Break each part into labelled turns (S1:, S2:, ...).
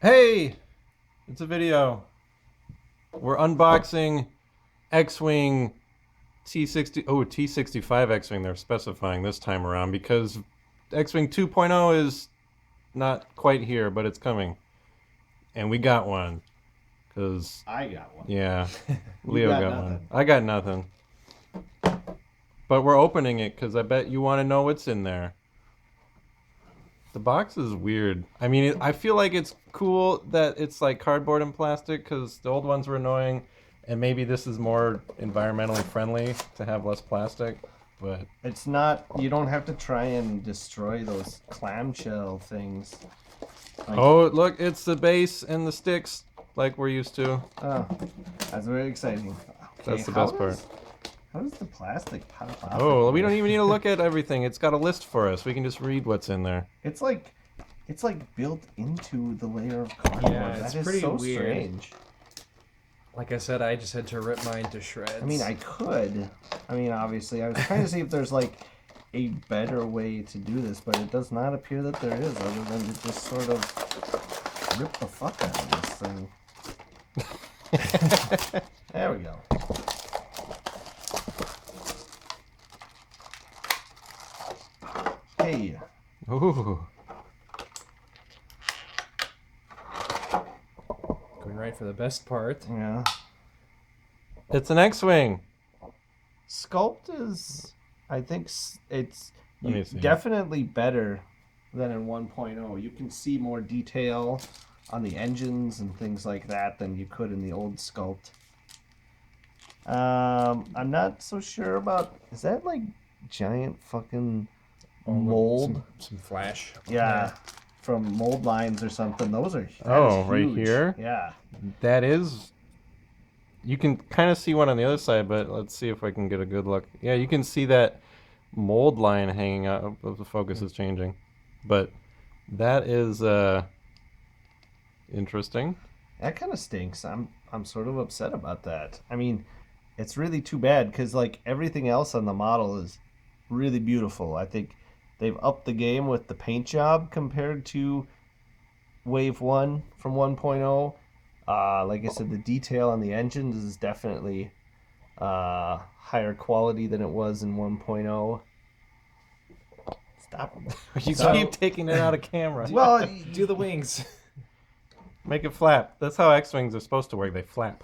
S1: Hey, it's a video. We're unboxing X-Wing T60. Oh, T-65 X-Wing they're specifying this time around because X-Wing 2.0 is not quite here, but it's coming. And we got one. Because,
S2: I got one.
S1: yeah,
S2: You
S1: Leo
S2: got
S1: got one.
S2: nothing.
S1: I got nothing. But we're opening it because I bet you want to know what's in there. The box is weird. I mean, I feel like it's cool that it's like cardboard and plastic because the old ones were annoying, and maybe this is more environmentally friendly to have less plastic. But
S2: It's not. You don't have to try and destroy those clamshell things.
S1: oh, look, it's the base and the sticks like we're used to.
S2: Oh, that's very exciting. Okay,
S1: That's the best part.
S2: How does the plastic pop off?
S1: Oh, we don't even need to look at everything. It's got a list for us. We can just read what's in there.
S2: It's like built into the layer of cardboard.
S3: Yeah,
S2: That
S3: it's
S2: is
S3: pretty
S2: so
S3: weird.
S2: strange.
S3: Like I said, I just had to rip mine to shreds.
S2: I mean, I could. I mean, obviously, I was trying to see if there's like a better way to do this, but it does not appear that there is, other than to just sort of rip the fuck out of this thing. There we go. Hey.
S1: Ooh.
S3: Going right for the best part.
S2: Yeah.
S1: It's an X-Wing.
S2: Sculpt is, I think it's
S1: Let me see.
S2: definitely better than in 1.0. You can see more detail on the engines and things like that than you could in the old Sculpt. I'm not so sure about, is that like giant fucking mold?
S3: Some flash.
S2: Yeah, from mold lines or something. Those are
S1: Oh,
S2: is
S1: right
S2: huge.
S1: here?
S2: Yeah.
S1: That is. You can kind of see one on the other side, but let's see if I can get a good look. Yeah, you can see that mold line hanging out. The focus is changing, but that is interesting.
S2: That kind of stinks. I'm sort of upset about that. I mean, it's really too bad because like everything else on the model is really beautiful. I think they've upped the game with the paint job compared to Wave 1 from 1.0. Like I said, the detail on the engines is definitely higher quality than it was in 1.0. Stop.
S1: You
S2: So-
S1: keep taking it out of camera.
S2: Well,
S3: Do the wings.
S1: Make it flap. That's how X-Wings are supposed to work. They flap.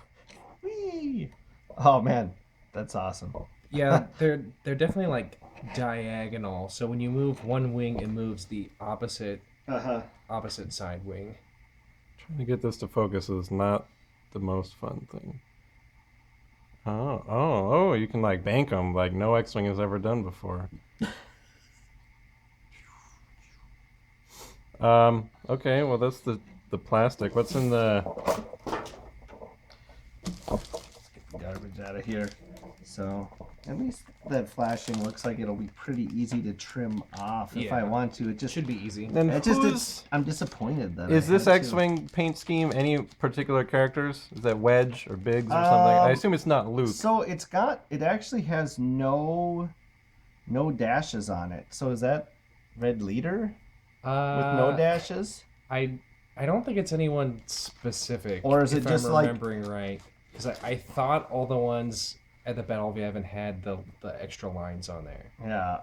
S2: whee! Oh man, that's awesome.
S3: Yeah, they're definitely like diagonal. So when you move one wing, it moves the opposite side wing.
S1: Trying to get this to focus is not the most fun thing. Oh! You can like bank them like no X-Wing has ever done before. Okay. Well, that's the plastic. What's in the?
S2: Garbage out of here. So at least that flashing looks like it'll be pretty easy to trim off if I
S3: Yeah.
S2: want to. It just
S3: Should be easy.
S1: Then
S2: I'm disappointed that
S1: is
S2: I
S1: this
S2: had to.
S1: X-Wing paint scheme any particular characters? Is that Wedge or Biggs or something? I assume it's not Luke.
S2: So it actually has no dashes on it. So is that Red Leader with no dashes?
S3: I don't think it's anyone specific.
S2: Or is it
S3: if
S2: just
S3: I'm
S2: like-
S3: remembering right? Because I thought all the ones at the Battle of Yavin had the extra lines on there.
S2: Yeah.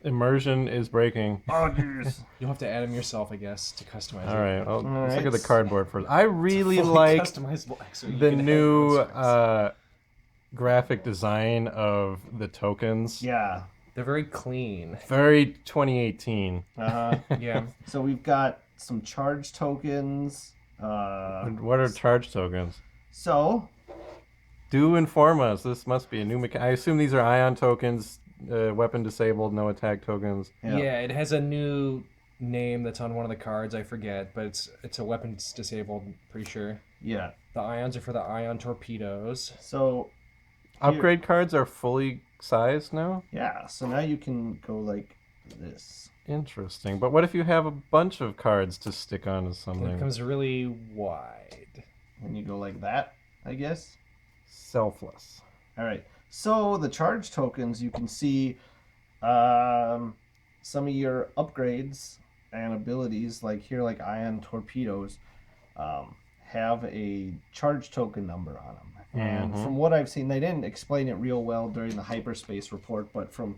S1: Immersion is breaking.
S2: Oh jeez.
S3: You'll have to add them yourself, I guess, to customize
S1: All right, well, let's look
S2: right.
S1: at the cardboard first. I really
S3: Fully
S1: like
S3: customizable X-Wing. You
S1: the
S3: can add
S1: new
S3: your own specs.
S1: graphic design of the tokens.
S2: Yeah.
S3: They're very clean.
S1: Very 2018.
S2: Uh-huh.
S3: Yeah.
S2: So we've got some charge tokens.
S1: And what are charge tokens?
S2: So
S1: Do inform us. This must be a new mechanic. I assume these are ion tokens, weapon disabled, no attack tokens.
S3: Yeah, it has a new name that's on one of the cards. I forget, but it's a weapons disabled. Pretty sure.
S2: yeah.
S3: The ions are for the ion torpedoes.
S2: So
S1: Upgrade cards are fully sized now?
S2: yeah. So now you can go like this.
S1: Interesting. But what if you have a bunch of cards to stick onto
S3: It
S1: something?
S3: becomes really wide.
S2: And you go like that, I guess.
S1: Selfless.
S2: All right. So the charge tokens, you can see some of your upgrades and abilities, like here, like ion torpedoes, have a charge token number on them. And from what I've seen, they didn't explain it real well during the hyperspace report, but from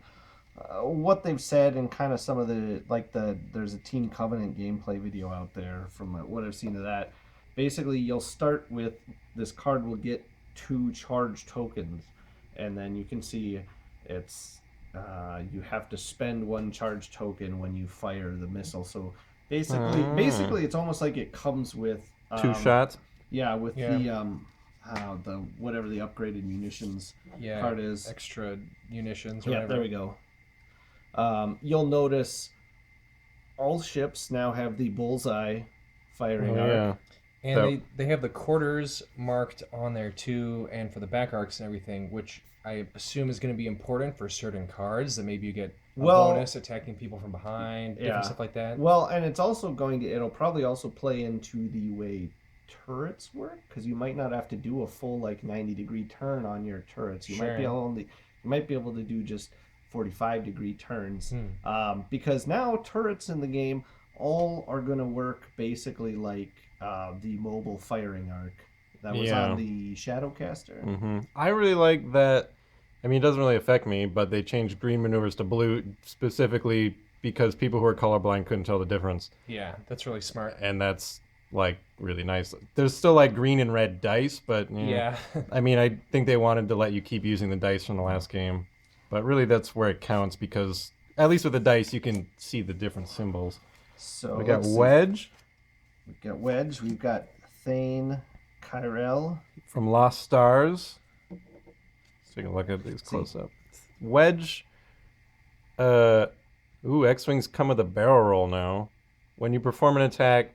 S2: what they've said and kind of some of there's a Team Covenant gameplay video out there from what I've seen of that. Basically, you'll start with this card will get 2 charge tokens, and then you can see it's you have to spend 1 charge token when you fire the missile. So basically, it's almost like it comes with
S1: 2 shots.
S2: Yeah, with the whatever the upgraded munitions card is.
S3: Extra munitions.
S2: Yeah, there we go. You'll notice all ships now have the bullseye firing arc.
S1: Yeah.
S3: And they have the quarters marked on there too, and for the back arcs and everything, which I assume is going to be important for certain cards that maybe you get a bonus attacking people from behind, different stuff like that.
S2: Well, and it's also it'll probably also play into the way turrets work, because you might not have to do a full 90-degree turn on your turrets. You might be able to do just 45-degree turns, because now turrets in the game all are going to work basically like the mobile firing arc that was on the Shadowcaster.
S1: I really like that. I mean, it doesn't really affect me, but they changed green maneuvers to blue specifically because people who are colorblind couldn't tell the difference.
S3: Yeah, that's really smart.
S1: And that's really nice. There's still green and red dice, but I mean, I think they wanted to let you keep using the dice from the last game, but really that's where it counts, because at least with the dice you can see the different symbols.
S2: So
S1: we got Wedge.
S2: We've got Thane Kyrell
S1: from Lost Stars. Let's take a look at these close up. Wedge. X-Wings come with a barrel roll now. When you perform an attack,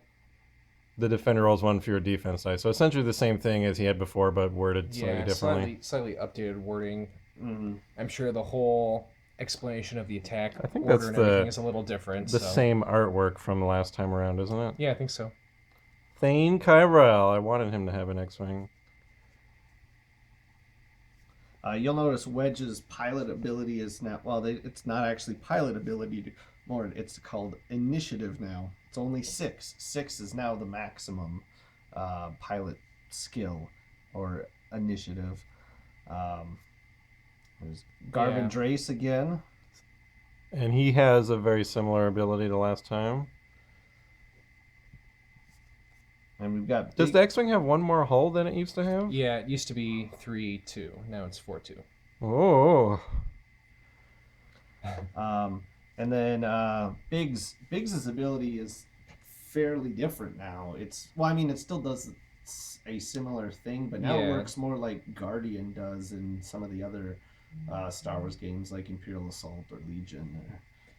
S1: the defender rolls 1 for your defense dice. So essentially the same thing as he had before, but worded slightly differently.
S3: Slightly updated wording. I'm sure the whole explanation of the attack
S1: I think
S3: order
S1: that's
S3: and everything is a little different.
S1: The same artwork from the last time around, isn't it?
S3: Yeah, I think so.
S1: Thane Kyrell. I wanted him to have an X-Wing.
S2: You'll notice Wedge's pilot ability is now... Well, it's not actually pilot ability more. It's called initiative now. It's only 6. 6 is now the maximum pilot skill or initiative. There's Garvin Drace again.
S1: And he has a very similar ability to last time.
S2: And we've got...
S1: Does the X-Wing have 1 more hull than it used to have?
S3: Yeah, it used to be 3-2. Now it's 4-2.
S1: Oh.
S2: And then Biggs's ability is fairly different now. It still does a similar thing, but now it works more like Guardian does in some of the other Star Wars games like Imperial Assault or Legion.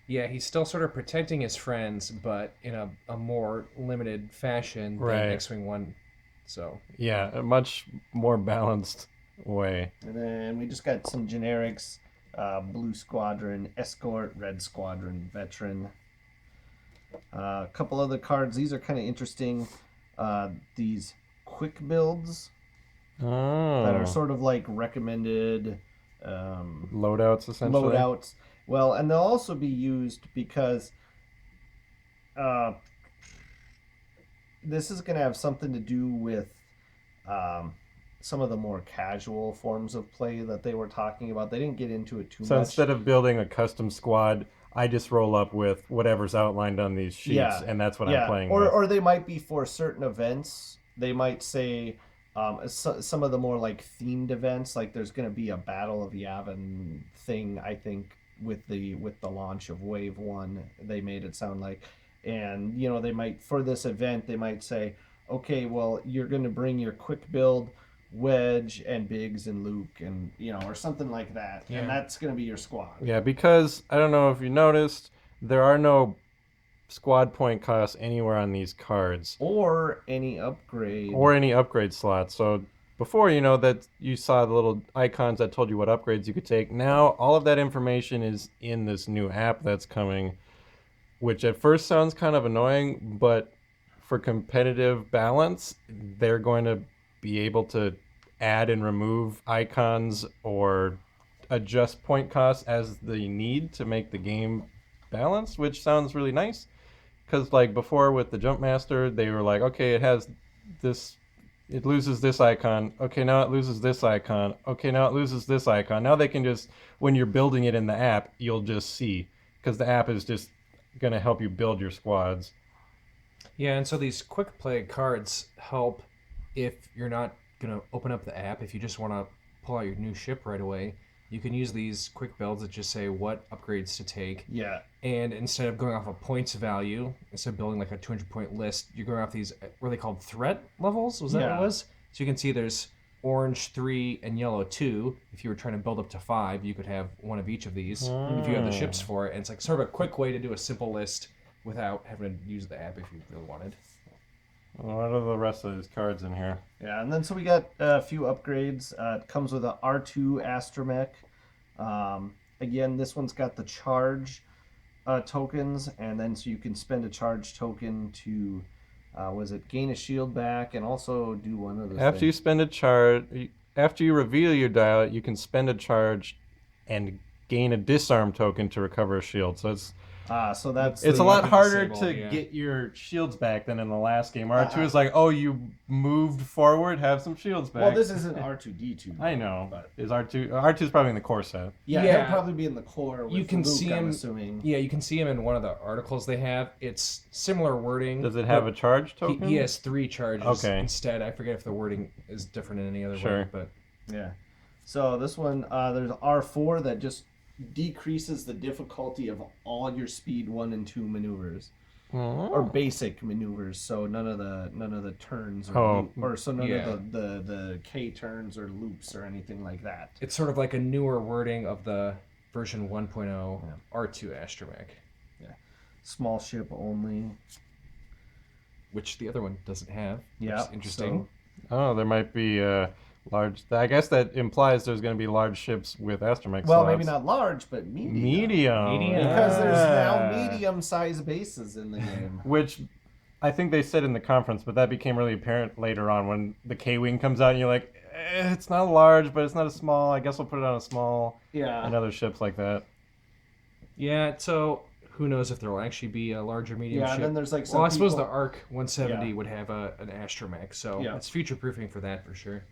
S3: Yeah, he's still sort of protecting his friends, but in a more limited fashion than X-Wing 1. So
S1: yeah, a much more balanced way.
S2: And then we just got some generics: Blue Squadron, Escort, Red Squadron, Veteran. A couple other cards. These are kind of interesting. These quick builds that are sort of like recommended
S1: loadouts, essentially.
S2: Loadouts. Well, and they'll also be used because this is going to have something to do with some of the more casual forms of play that they were talking about. They didn't get into it too much.
S1: So instead of building a custom squad, I just roll up with whatever's outlined on these sheets, and that's what I'm playing with. Or
S2: they might be for certain events. They might say some of the more themed events, like there's going to be a Battle of Yavin thing, I think, with the launch of Wave 1, they made it sound like. And, they might, for this event, they might say, okay, well, you're going to bring your quick build Wedge and Biggs and Luke and, or something like that. Yeah. And that's going to be your squad.
S1: Yeah, because, I don't know if you noticed, there are no squad point costs anywhere on these cards.
S2: Or any upgrade.
S1: Or any upgrade slots. So before, that you saw the little icons that told you what upgrades you could take. Now, all of that information is in this new app that's coming, which at first sounds kind of annoying, but for competitive balance, they're going to be able to add and remove icons or adjust point costs as they need to make the game balanced, which sounds really nice. because like before with the Jumpmaster, they were like, okay, it has this, it loses this icon. Okay, now it loses this icon. Okay, now it loses this icon. Now they can just, when you're building it in the app, you'll just see, because the app is just gonna help you build your squads.
S3: Yeah, and so these quick play cards help if you're not going to open up the app. If you just want to pull out your new ship right away, you can use these quick builds that just say what upgrades to take.
S2: Yeah.
S3: And instead of going off a points value, instead of building like a 200-point list, you're going off these, what are they called, threat levels? Was that what
S2: Yeah.
S3: it was? So you can see there's orange 3 and yellow 2. If you were trying to build up to 5, you could have one of each of these if you have the ships for it. And it's like sort of a quick way to do a simple list without having to use the app if you really wanted.
S1: What are the rest of these cards in here?
S2: Yeah, and then so we got a few upgrades. It comes with a R2 astromech. Again, this one's got the charge tokens, and then so you can spend a charge token to, gain a shield back, and also do one other
S1: After
S2: thing.
S1: you spend a charge, after you reveal your dial, you can spend a charge and gain a disarm token to recover a shield. So
S2: So that's
S1: it's a
S3: the
S1: lot
S3: weapon
S1: harder
S3: disable,
S1: to
S3: yeah.
S1: get your shields back than in the last game. R2 is like, oh, you moved forward, have some shields back.
S2: well, this isn't R2D2.
S1: I know.
S2: but
S1: Is R2 is probably in the core set.
S2: yeah,
S3: Yeah.
S2: he'll probably be in the core. With
S3: You can
S2: Luke,
S3: see
S2: I'm
S3: him.
S2: assuming.
S3: Yeah, you can see him in one of the articles they have. It's similar wording.
S1: Does it have a charge
S3: He,
S1: token?
S3: he has 3 charges
S1: Okay.
S3: instead. I forget if the wording is different in any other
S1: Sure.
S3: way, but
S2: Yeah. So this one, there's R4 that just decreases the difficulty of all your speed 1 and 2 maneuvers, or basic maneuvers. So none of the turns, or none
S3: yeah.
S2: of the K turns or loops or anything like that.
S3: it's sort of like a newer wording of the version 1.0
S2: Yeah.
S3: R2 astromech,
S2: Small ship only.
S3: which the other one doesn't have. Which
S2: Yeah.
S3: is interesting.
S1: Oh, there might be large. I guess that implies there's going to be large ships with astromech
S2: Well,
S1: slots.
S2: maybe not large, but medium.
S1: Medium.
S2: Because there's now
S1: Yeah.
S2: medium-sized bases in the game.
S1: Which I think they said in the conference, but that became really apparent later on when the K-Wing comes out and you're like, it's not large, but it's not a small. I guess we'll put it on a small
S2: Yeah.
S1: and other ships like that.
S3: Yeah, so who knows if there will actually be a larger medium
S2: Yeah,
S3: ship.
S2: and then there's like some
S3: Well, I suppose the
S2: people-
S3: ARC 170
S2: Yeah.
S3: would have an astromech, so
S2: Yeah.
S3: it's future-proofing for that for sure.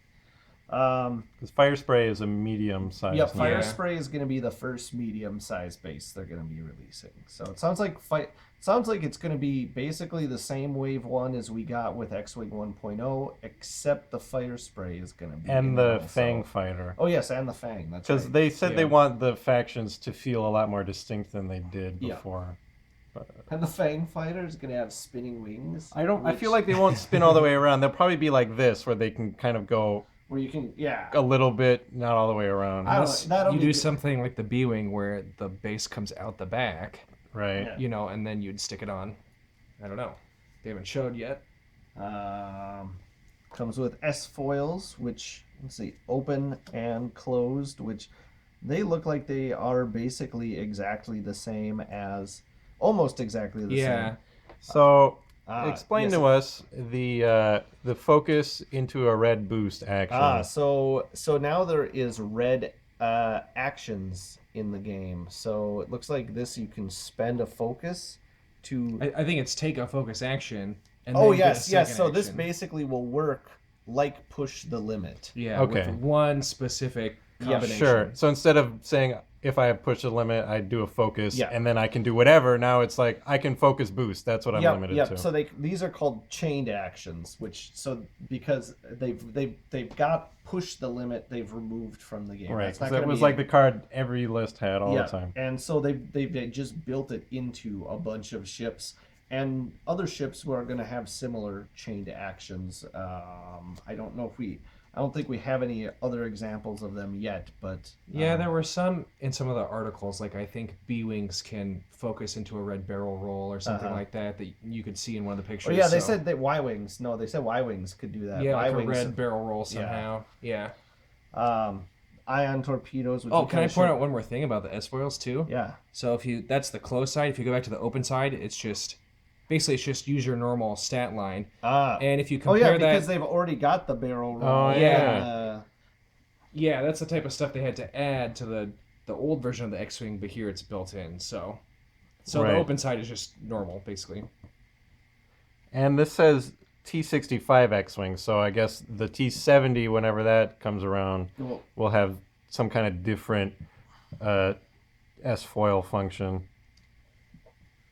S1: Because Fire Spray is a medium size.
S2: Yep, Fire
S3: Yeah.
S2: Spray is going to be the first medium-sized base they're going to be releasing. So it sounds like it's going to be basically the same Wave 1 as we got with X-Wing 1.0, except the Fire Spray is going to be
S1: And
S2: in
S1: the
S2: it also.
S1: Fang Fighter.
S2: Oh yes, and the Fang. That's
S1: Because
S2: right.
S1: they said they
S3: Yeah.
S1: want the factions to feel a lot more distinct than they did
S2: Yeah.
S1: before.
S2: And the Fang Fighter is going to have spinning wings.
S1: I
S2: which-
S1: feel like they won't spin all the way around. They'll probably be like this, where they can kind of go
S2: where you can, yeah.
S1: a little bit, not all the way around.
S2: I don't
S3: Unless
S2: know, that'll
S3: you
S2: be
S3: do
S2: good.
S3: something like the B-Wing where the base comes out the back,
S1: Right.
S2: Yeah.
S3: and then you'd stick it on. I don't know. They haven't showed yet.
S2: Comes with S foils, which let's see, open and closed, which they look like they are basically exactly the same as, almost exactly the
S3: Yeah.
S2: same.
S1: So
S2: Ah,
S1: explain
S2: yes.
S1: to us the focus into a red boost action.
S2: So now there is red actions in the game. So it looks like this. You can spend a focus to.
S3: I think it's take a focus action. And
S2: Oh
S3: then get a
S2: yes.
S3: second
S2: So this
S3: action.
S2: basically will work like push the limit.
S3: Yeah,
S1: Okay.
S3: with one specific combination.
S1: Sure. So instead of saying if I push the limit, I do a focus,
S2: Yeah.
S1: and then I can do whatever. Now it's like I can focus boost. That's what I'm limited to.
S2: So these are called chained actions, because they've got push the limit, they've removed from the game.
S1: Right.
S2: It's not
S1: Because it
S2: gonna
S1: was
S2: be
S1: like the card every list had all
S2: yeah,
S1: the time.
S2: and so they've just built it into a bunch of ships, and other ships who are going to have similar chained actions. I don't think we have any other examples of them yet, but
S3: Yeah, there were some in some of the articles. Like I think B-wings can focus into a red barrel roll or something like that you could see in one of the pictures.
S2: Oh yeah, they
S3: so-
S2: said that Y-wings. No, they said Y-wings could do that.
S3: yeah, like a
S2: Y-wings,
S3: red barrel roll somehow. Yeah.
S2: ion torpedoes. Which
S3: Oh,
S2: you
S3: can I
S2: kinda
S3: point
S2: show-
S3: out one more thing about the S foils too?
S2: Yeah.
S3: So that's the close side. If you go back to the open side, it's just use your normal stat line. And if you
S2: Oh
S3: compare
S2: yeah, because
S3: that,
S2: they've already got the barrel roll.
S1: Oh,
S3: yeah.
S2: and,
S3: yeah, that's the type of stuff they had to add to the old version of the X-wing, but here it's built in. So So
S1: Right.
S3: the open side is just normal, basically.
S1: And this says T-65 X-Wing, so I guess the T-70, whenever that comes around,
S2: Well,
S1: will have some kind of different S-foil function.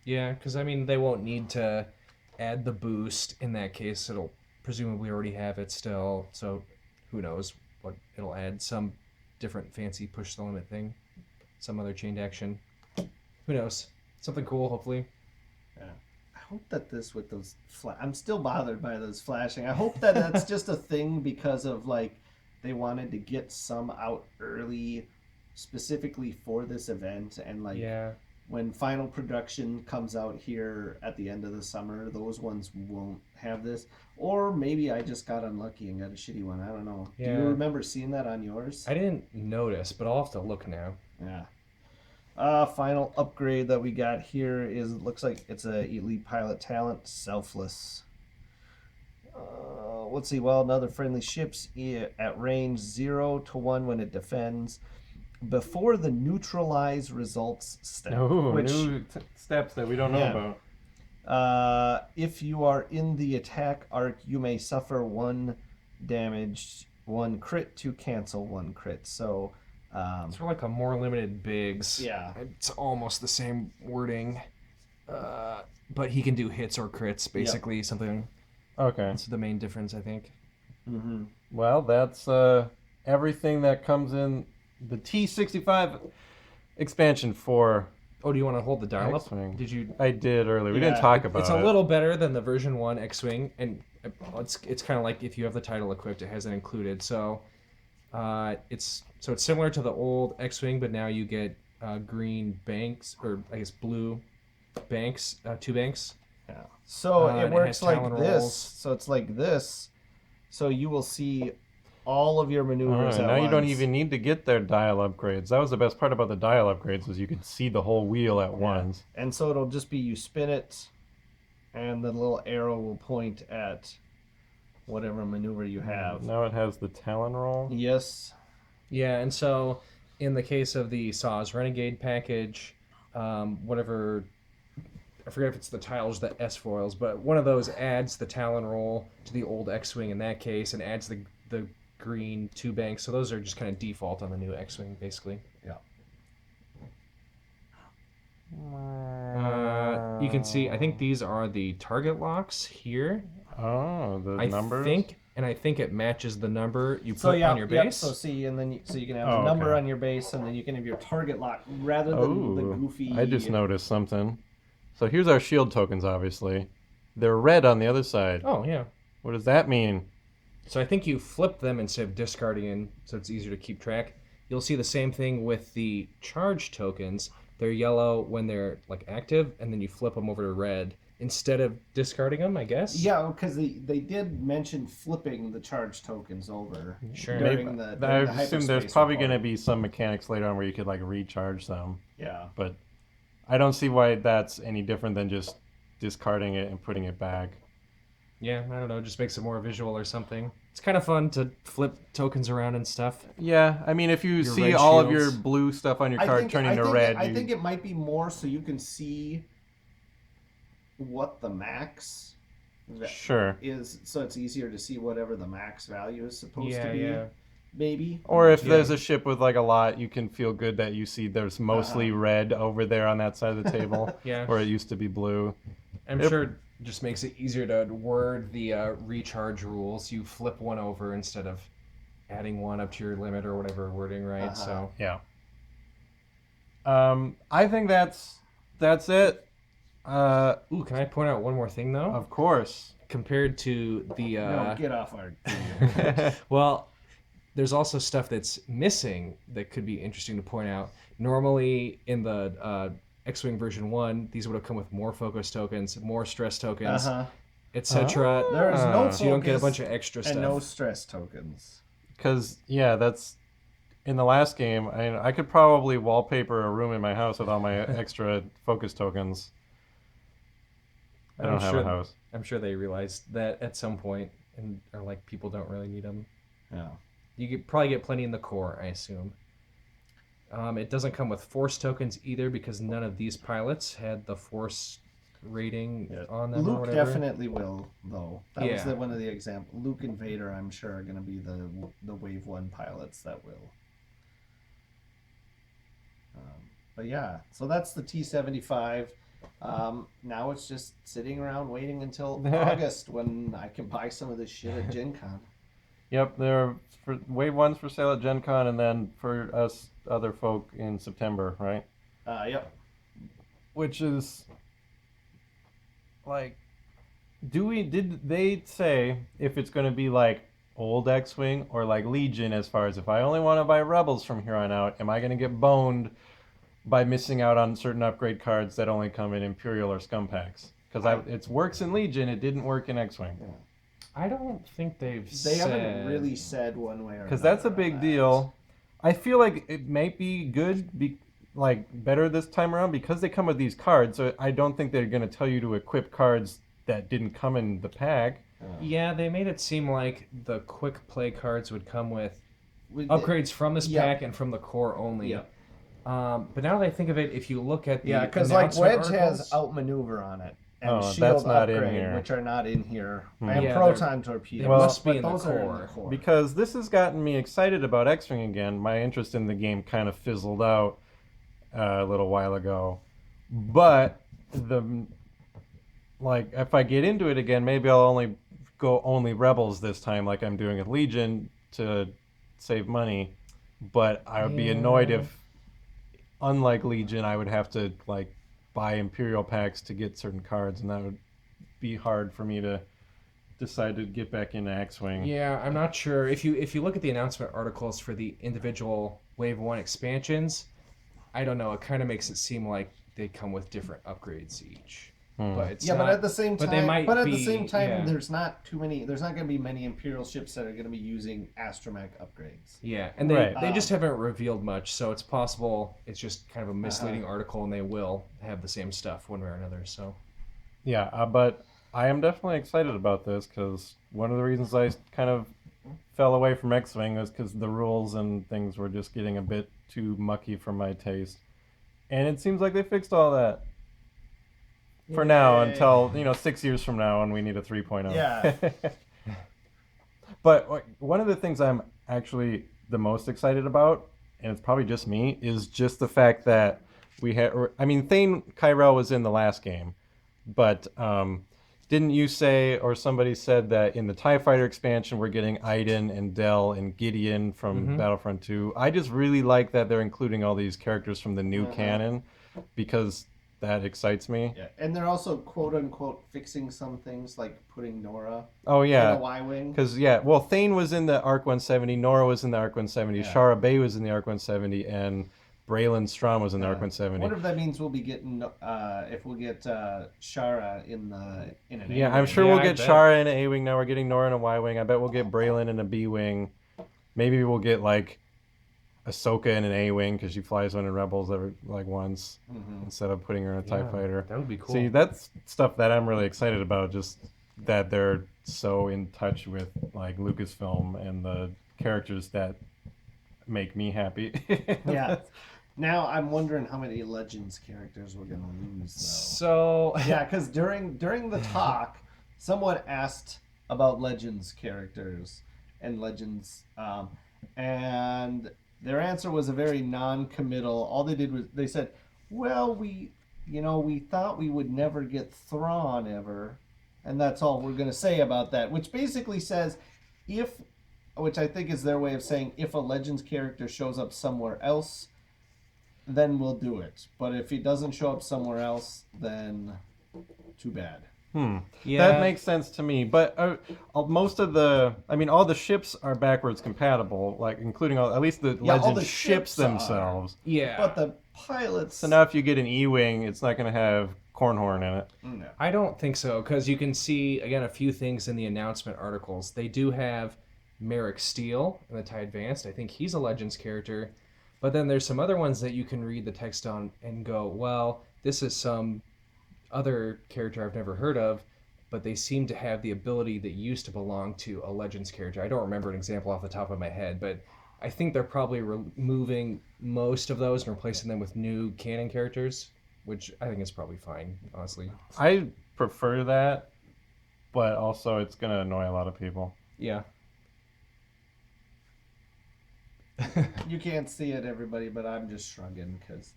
S3: Yeah, because I mean, they won't need to add the boost in that case. It'll presumably already have it still. So who knows what it'll add? Some different fancy push the limit thing, some other chained action. Who knows? Something cool, hopefully.
S2: yeah. I hope that this with those I'm still bothered by those flashing. I hope that that's just a thing because of like they wanted to get some out early specifically for this event, and like
S3: Yeah.
S2: when final production comes out here at the end of the summer, those ones won't have this. Or maybe I just got unlucky and got a shitty one. I don't know. Do
S3: Yeah.
S2: you remember seeing that on yours?
S3: I didn't notice, but I'll have to look now.
S2: Yeah. Final upgrade that we got here is, looks like it's a elite pilot talent, selfless. Let's see. Well, another friendly ship's at range 0 to 1 when it defends before the neutralize results step.
S1: Ooh,
S2: which
S1: new steps that we don't know
S2: Yeah.
S1: about.
S2: If you are in the attack arc, you may suffer 1 damage, 1 crit to cancel 1 crit. So,
S3: It's for like a more limited bigs.
S2: Yeah.
S3: It's almost the same wording. But he can do hits or crits, basically. Something.
S1: Okay.
S3: That's the main difference, I think.
S2: mm-hmm.
S1: Well, that's everything that comes in the T-65 expansion for
S3: Oh, do you want to hold the dial up?
S1: X-Wing.
S3: Did you?
S1: I did earlier. We didn't
S2: Yeah,
S1: talk about it.
S3: It's a little better than the version 1 X-Wing, and it's kind of like if you have the title equipped, it has it included. So it's similar to the old X-Wing, but now you get green banks, or I guess blue banks, 2 banks.
S2: Yeah. So
S3: And
S2: it
S3: it
S2: works
S3: has
S2: like
S3: Talon
S2: this.
S3: rolls.
S2: So it's like this. So you will see all of your maneuvers
S1: Alright,
S2: at
S1: now
S2: once.
S1: you don't even need to get their dial upgrades. That was the best part about the dial upgrades, was you could see the whole wheel at once.
S2: And so it'll just be you spin it, and the little arrow will point at whatever maneuver you have.
S1: Now it has the Talon roll.
S2: Yes.
S3: Yeah, and so in the case of the Saw's Renegade package, whatever, I forget if it's the tiles, the S foils, but one of those adds the Talon roll to the old X-Wing in that case, and adds the green 2 banks. So those are just kind of default on the new X-Wing, basically.
S2: Yeah.
S3: You can see, I think these are the target locks here.
S1: Oh, the
S3: I
S1: numbers?
S3: think it matches the number you put
S2: So yeah,
S3: on your base.
S2: So see, and then you can have
S1: Oh,
S2: the number
S1: okay.
S2: on your base, and then you can have your target lock rather than the goofy.
S1: I just noticed something. So here's our shield tokens, obviously. They're red on the other side.
S3: Oh, yeah.
S1: What does that mean?
S3: So I think you flip them instead of discarding in, so it's easier to keep track. You'll see the same thing with the charge tokens. They're yellow when they're like active, and then you flip them over to red instead of discarding them, I guess.
S2: Yeah, because they did mention flipping the charge tokens over
S3: Sure.
S2: during
S1: Maybe,
S2: the
S1: I assume
S2: hyperspace
S1: there's probably
S2: report.
S1: going to be some mechanics later on where you could like recharge them.
S2: Yeah.
S1: But I don't see why that's any different than just discarding it and putting it back.
S3: Yeah, I don't know, just makes it more visual or something. It's kind of fun to flip tokens around and stuff.
S1: Yeah, I mean, if you
S3: Your
S1: see
S3: red
S1: all of your
S3: shields.
S1: blue stuff on your card turning to red,
S2: I think it might be more so you can see what the max
S1: sure.
S2: is, so it's easier to see whatever the max value is supposed to
S3: Yeah,
S2: be.
S3: yeah.
S2: Maybe.
S1: Or if
S3: Yeah.
S1: there's a ship with like a lot, you can feel good that you see there's mostly red over there on that side of the table,
S3: Yeah.
S1: where it used to be blue.
S3: I'm
S1: Yep.
S3: sure it just makes it easier to word the recharge rules. You flip one over instead of adding one up to your limit or whatever wording, right? So
S1: Yeah. I think that's it.
S3: ooh, can I point out one more thing though?
S1: Of course.
S3: Compared to the
S2: No, get off our.
S3: well, there's also stuff that's missing that could be interesting to point out. Normally in the X-Wing version 1, these would have come with more focus tokens, more stress tokens, etc.
S2: There is no
S3: So you don't get a
S2: focus
S3: bunch of extra
S2: and
S3: stuff.
S2: no stress tokens.
S1: Because, yeah, that's... In the last game, I could probably wallpaper a room in my house with all my extra focus tokens. I don't have a house.
S3: I'm sure they realized that at some point and are like, people don't really need them.
S2: Yeah.
S3: You could probably get plenty in the core, I assume. It doesn't come with Force tokens either because none of these pilots had the Force rating on them or
S2: Luke
S3: whatever.
S2: definitely will, though. That was
S3: Yeah.
S2: one of the examples. Luke and Vader, I'm sure, are going to be the Wave 1 pilots that will. But yeah, so that's the T-75. Now it's just sitting around waiting until August when I can buy some of this shit at Gen Con.
S1: Yep, they're for Wave 1's for sale at Gen Con, and then for us other folk in September, right?
S2: Yep.
S1: Which is like, did they say if it's going to be like old X-Wing or like Legion, as far as if I only want to buy Rebels from here on out, am I going to get boned by missing out on certain upgrade cards that only come in Imperial or Scum packs? Because it works in Legion, it didn't work in X-Wing.
S2: Yeah.
S3: I don't think
S2: They
S3: said...
S2: haven't really said one way or another.
S1: Because that's a big deal. I feel like it might be good, like better this time around because they come with these cards. So I don't think they're going to tell you to equip cards that didn't come in the pack.
S3: Yeah, they made it seem like the quick play cards would come with upgrades from this pack and from the core only.
S2: Yeah.
S3: But now that I think of it, if you look at the
S2: because like Wedge
S3: announcement
S2: has
S3: articles-
S2: outmaneuver on it and
S1: that's
S2: shield
S1: not in
S2: upgrade,
S1: here.
S2: which are not in here, and
S3: Yeah,
S2: proton torpedo.
S3: they
S1: Well,
S3: must be
S2: but
S3: in the
S2: those are in the
S3: core.
S2: core.
S1: Because this has gotten me excited about X-Wing again. My interest in the game kind of fizzled out a little while ago. But if I get into it again, maybe I'll only Rebels this time like I'm doing with Legion to save money. But I would be annoyed if, unlike Legion, I would have to like buy Imperial packs to get certain cards, and that would be hard for me to decide to get back into X-Wing.
S3: Yeah, I'm not sure. If you look at the announcement articles for the individual Wave 1 expansions, I don't know. It kind of makes it seem like they come with different upgrades each. But it's
S2: but
S3: not,
S2: at the same time,
S3: but they might yeah.
S2: there's not too many. There's not going to be many Imperial ships that are going to be using astromech upgrades.
S3: Yeah, and they just haven't revealed much, so it's possible it's just kind of a misleading article, and they will have the same stuff one way or another. So,
S1: yeah, but I am definitely excited about this because one of the reasons I kind of fell away from X-Wing was because the rules and things were just getting a bit too mucky for my taste, and it seems like they fixed all that. For now, until 6 years from now, when we need a 3.0.
S2: Yeah.
S1: But one of the things I'm actually the most excited about, and it's probably just me, is just the fact that we had. Thane Kyrell was in the last game, but didn't you say, or somebody said that in the TIE Fighter expansion we're getting Iden and Del and Gideon from Battlefront 2? I just really like that they're including all these characters from the new canon because that excites me.
S2: Yeah, and they're also quote unquote fixing some things like putting Nora
S1: in a
S2: Y-wing.
S1: Because Thane was in the ARC 170, Nora was in the ARC 170, Shara Bay was in the ARC 170, and Braylon Strom was in the ARC 170.
S2: I wonder if that means we'll be getting if we'll get Shara in an A-wing.
S1: Yeah, I'm sure we'll get Shara in an A-wing. Now we're getting Nora in a Y-wing. I bet we'll get Braylon in a B-wing. Maybe we'll get like Ahsoka in an A-wing because she flies one in Rebels once instead of putting her in a TIE fighter.
S3: That would be cool.
S1: See, that's stuff that I'm really excited about. Just that they're so in touch with like Lucasfilm and the characters that make me happy.
S2: Yeah. Now I'm wondering how many Legends characters we're gonna lose though.
S3: So
S2: yeah, because during the talk, someone asked about Legends characters and Legends, and their answer was a very non-committal. All they did was they said, "Well, we thought we would never get Thrawn ever," and that's all we're gonna say about that. Which basically says, which I think is their way of saying, if a Legends character shows up somewhere else, then we'll do it. But if he doesn't show up somewhere else, then too bad.
S3: Yeah.
S1: That makes sense to me. But most of all the ships are backwards compatible, like including at least the
S2: Yeah, all
S1: Legend
S2: the
S1: ships
S2: ships
S1: themselves.
S3: Yeah.
S2: But the pilots.
S1: So now if you get an E-wing, it's not going to have Cornhorn in it.
S2: No.
S3: I don't think so, because you can see again a few things in the announcement articles. They do have Merrick Steele in the TIE Advanced. I think he's a Legends character. But then there's some other ones that you can read the text on and go, well, this is some other character I've never heard of, but they seem to have the ability that used to belong to a Legends character. I don't remember an example off the top of my head, but I think they're probably removing most of those and replacing them with new canon characters, which I think is probably fine, honestly.
S1: I prefer that, but also it's gonna annoy a lot of people.
S3: Yeah.
S2: You can't see it, everybody, but I'm just shrugging because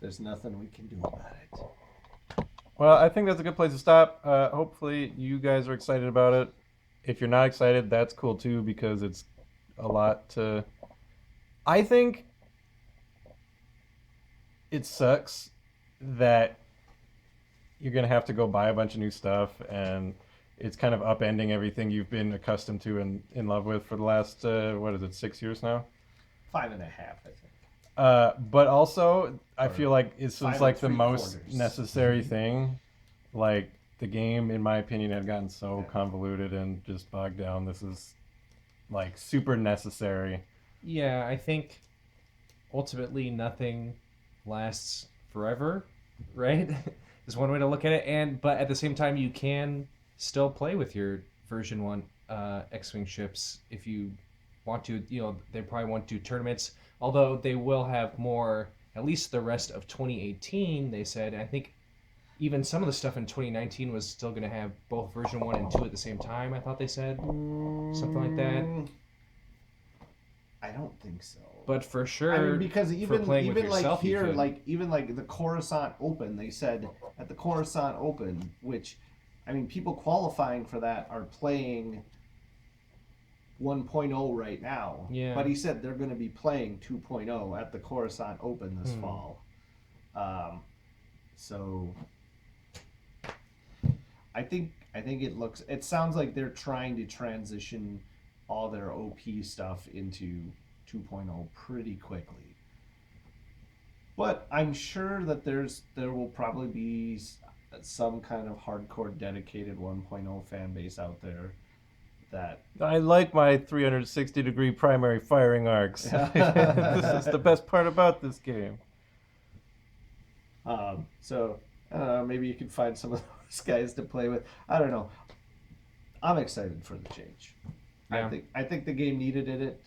S2: there's nothing we can do about it.
S1: Well, I think that's a good place to stop. Hopefully, you guys are excited about it. If you're not excited, that's cool too because it's a lot to. I think it sucks that you're gonna have to go buy a bunch of new stuff, and it's kind of upending everything you've been accustomed to and in love with for the last what is it, 6 years now?
S2: 5.5, I think.
S1: But also, I feel like this was
S2: 5
S1: like the
S2: and
S1: most
S2: 3/4.
S1: necessary thing. Like the game, in my opinion, had gotten so convoluted and just bogged down. This is like super necessary.
S3: Yeah, I think ultimately nothing lasts forever, right? Is one way to look at it. But at the same time, you can still play with your version 1 X-Wing ships if you want to. They probably want to do tournaments, although they will have more, at least the rest of 2018, they said. And I think even some of the stuff in 2019 was still going to have both version 1 and 2 at the same time, I thought they said. Something like that.
S2: I don't think so.
S3: But for sure,
S2: I mean, because
S3: for
S2: even
S3: playing with
S2: like
S3: yourself,
S2: here,
S3: you could.
S2: like even like the Coruscant Open, they said at the Coruscant Open, which, I mean, people qualifying for that are playing 1.0 right now.
S3: Yeah.
S2: But he said they're going to be playing 2.0 at the Coruscant Open this fall. So I think it sounds like they're trying to transition all their OP stuff into 2.0 pretty quickly. But I'm sure that there will probably be some kind of hardcore dedicated 1.0 fan base out there that
S1: I like my 360-degree primary firing arcs. This is the best part about this game.
S2: So I don't know, maybe you can find some of those guys to play with. I don't know. I'm excited for the change.
S3: Yeah.
S2: I think the game needed it,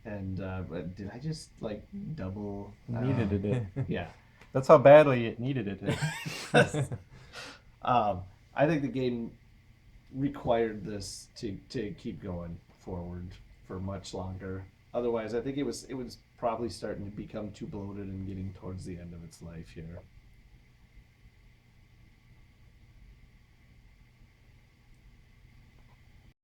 S2: and but did I just like double
S1: Needed it.
S2: Yeah.
S1: That's how badly it needed it.
S2: I think the game required this to keep going forward for much longer. Otherwise, I think it was probably starting to become too bloated and getting towards the end of its life here.